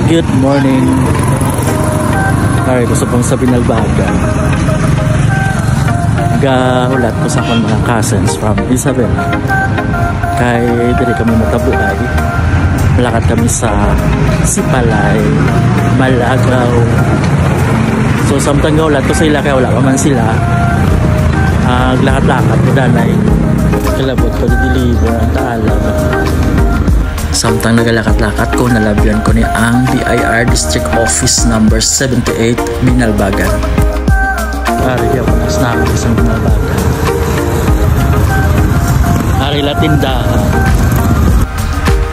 Good morning. Ay, gusto pong sa Binalbagan. Gahulat ko sa akong mga cousins from Isabel. Kay diri kami matabuay. Malakad kami sa Sipalay, Malagaw. So samtang gahulat ko sa ila kaya wala pa man sila. Lakat-lakat ko danay. Kalabot ko deliver ang taalam. Samtang nagalakat-lakat ko, nalabyan ko ni ang BIR District Office number 78, Binalbagan. Ari ako na snap sa Binalbagan. Ari latindahan.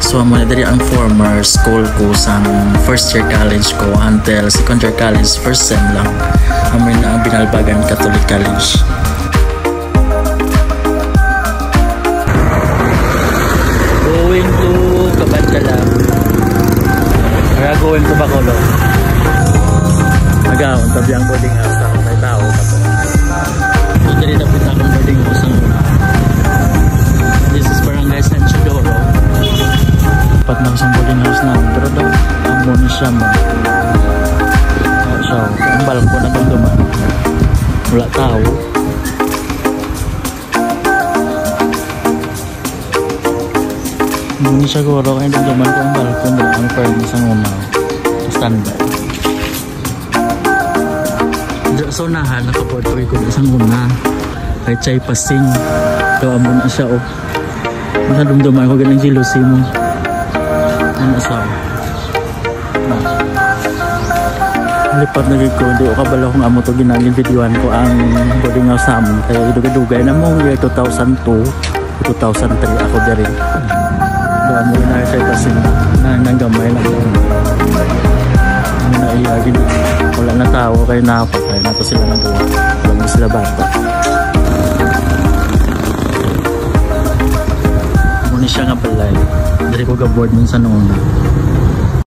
So amo na diri ang former school ko sa first year college ko until second year college first sem lang. Amo na ang Binalbagan Catholic College. Going to Kabandala. Kaya going to Bacolod. Agaon, tabi ang boarding house ako. May tao ka po. So, dili na punta akong boarding house ang una. This is Barangay San Chidoro. Dapat na sa boarding house namin. Pero daw, ang muna siya mo. So, ang balko na dumduman. Wala tao. Hindi siguro kaya nagdaman ko ang balkon doon ang furnace ang umaw. Standby. So nahan, nakaportoy ko isang una. Kay Chay Pasing. Gawa mo na siya o. Masadumduman ko ganang jealousy mo. Ano sa? Lipat na ko. Hindi ko kabalo kung amo to ginagin videoan ko ang boarding house namin. Kaya idugay-dugay na mo year 2002, 2003 ako din. Doon mo na siya kasi nanggamay lang lang. Ano na iagin. Wala na tao kayo napatay. Nato sila na buwan. Wala mo sila bata. Muna siya nga balay. Dari ko ga-board nun sa noon.